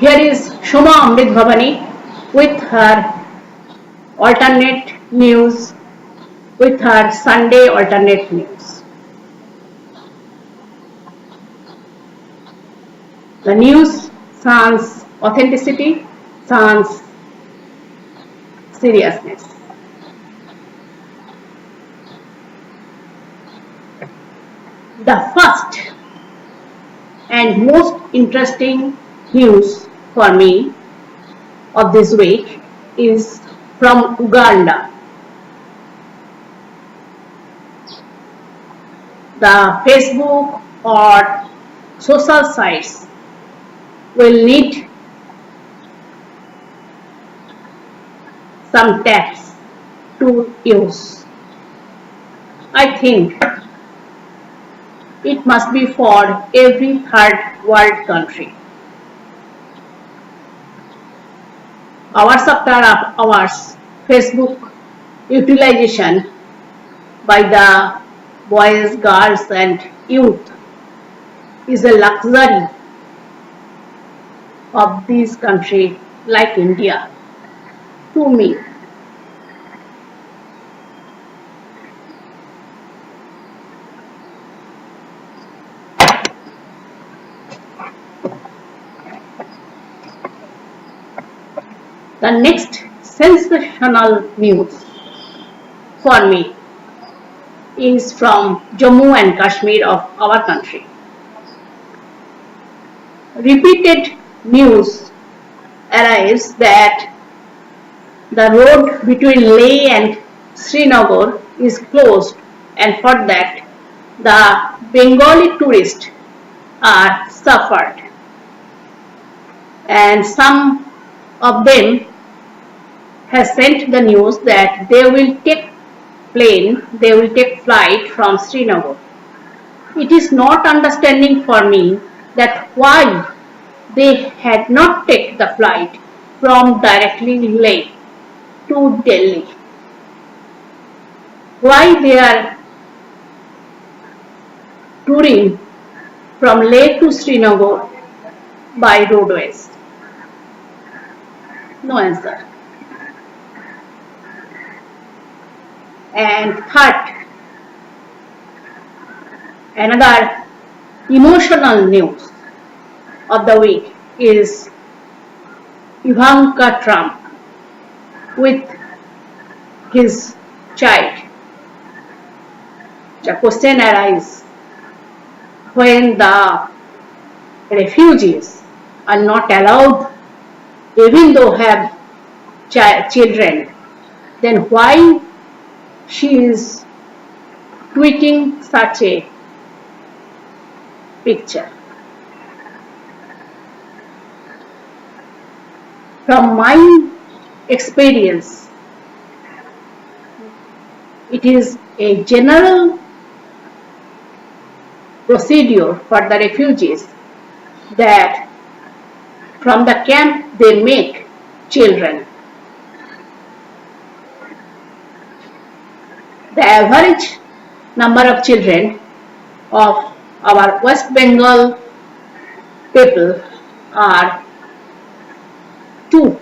Here is Shoma Amrit Bhavani with her alternate news, with her Sunday alternate news. The news sans authenticity, sans seriousness. The first and most interesting news for me of this week is from Uganda. The Facebook or social sites will need some taps to use. I think it must be for every third world country. Hours after hours, Facebook utilization by the boys, girls and youth is a luxury of this country like India to me. The next sensational news for me is from Jammu and Kashmir of our country. Repeated news arrives that the road between Leh and Srinagar is closed, and for that the Bengali tourists are suffered, and some of them has sent the news that they will take flight from Srinagar. It is not understanding for me that why they had not taken the flight from directly Leh to Delhi. Why they are touring from Leh to Srinagar by roadways? No answer. And third, another emotional news of the week is Ivanka Trump with his child. The question arises, when the refugees are not allowed, even though have children, then why she is tweeting such a picture? From my experience, it is a general procedure for the refugees that from the camp they make children. The average number of children of our West Bengal people are 2.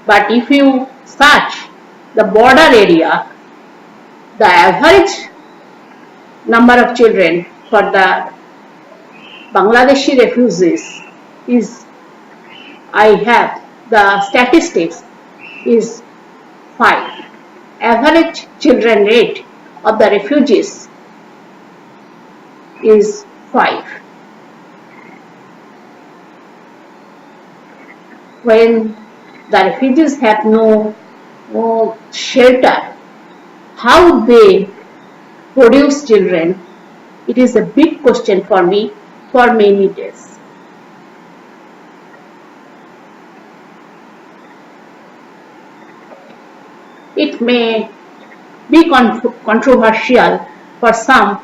But if you search the border area, the average number of children for the Bangladeshi refugees is, I have the statistics, is 5. Average children rate of the refugees is 5. When the refugees have no shelter, how they produce children, it is a big question for me for many days. It may be controversial for some,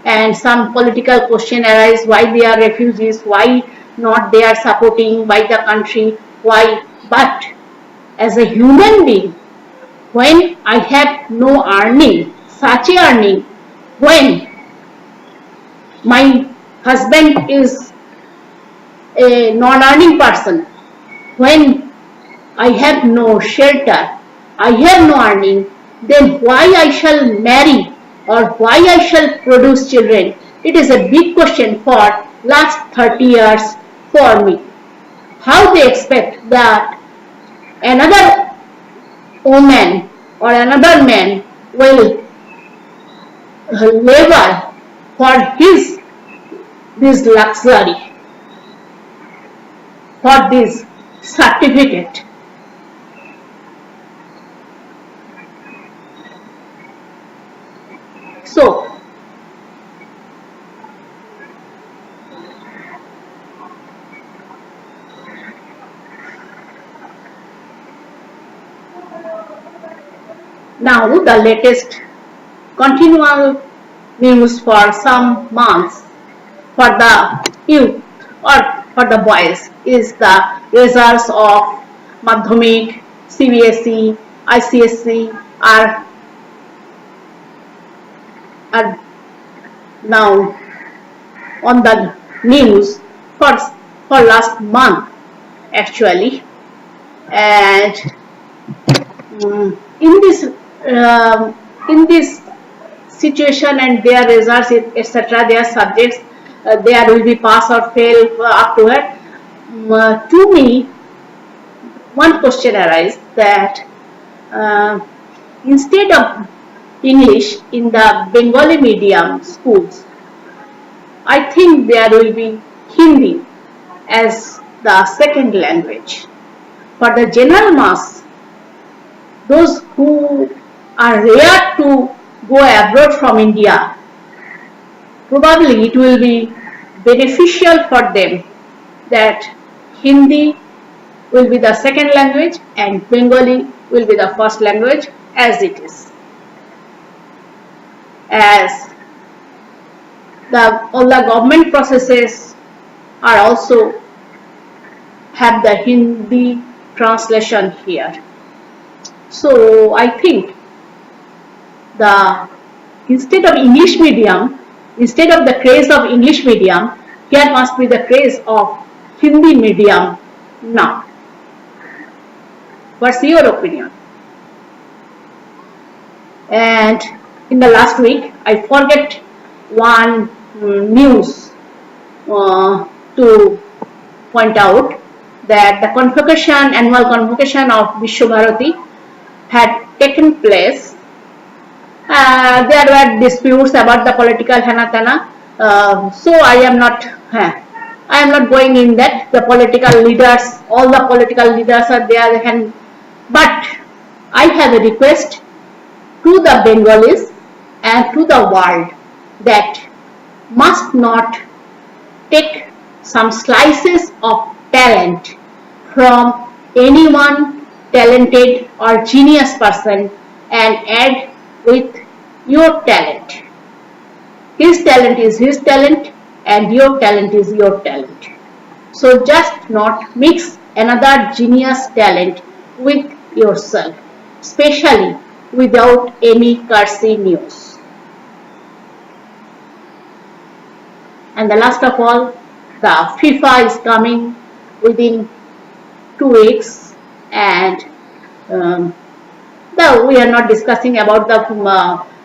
and some political question arise why they are refugees, why not they are supporting by the country, why. But as a human being, when I have no earning, such a earning, when my husband is a non-earning person, when I have no shelter, I have no earning, then why I shall marry or why I shall produce children? It is a big question for last 30 years for me. How they expect that another woman or another man will labor for his this luxury, for this certificate. So now the latest continual news for some months for the youth or for the boys is the results of Madhyamik, CBSE, ICSE are now on the news for last month actually, and in this in this situation and their results etc., their subjects, there will be pass or fail afterward. To me, one question arises that instead of English in the Bengali medium schools, I think there will be Hindi as the second language. For the general mass, those who are rare to go abroad from India, probably it will be beneficial for them that Hindi will be the second language and Bengali will be the first language as it is. As all the government processes are also have the Hindi translation here. So I think instead of English medium, instead of the craze of English medium, here must be the craze of Hindi medium now. What's your opinion? And in the last week, I forget one news to point out that the annual convocation of Vishwabharati had taken place. There were disputes about the political hanatana, so I am not going in that. The political leaders, all the political leaders are there, but I have a request to the Bengalis and to the world that must not take some slices of talent from anyone talented or genius person and add with your talent. His talent is his talent and your talent is your talent. So just not mix another genius talent with yourself, especially without any cursy news. And the last of all, the FIFA is coming within 2 weeks, and we are not discussing about the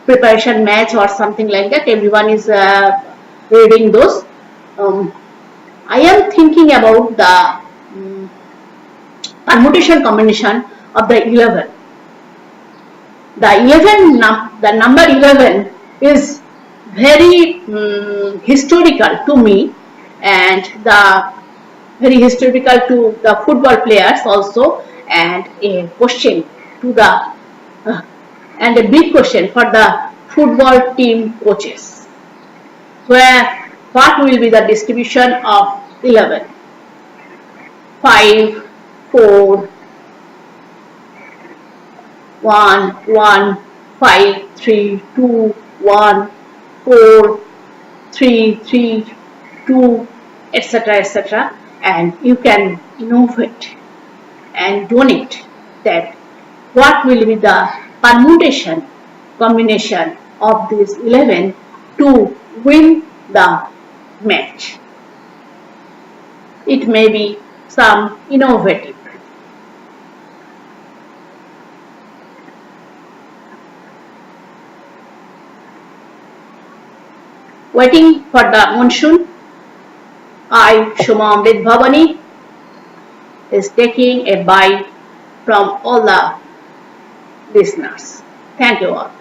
preparation match or something like that. Everyone is reading those. I am thinking about the permutation combination of the 11. The number 11 is very historical to me, and very historical to the football players also, and a question to the and a big question for the football team coaches, where what will be the distribution of 11? 5, 4, 1, 1, 5, 3, 2, 1, 4, 3, 3, 2, etc., etc. And you can innovate and donate that what will be the permutation combination of this 11 to win the match. it may be some innovative. Waiting for the monsoon, I, Shoma Amrit Bhavani, is taking a bye from all the listeners. Thank you all.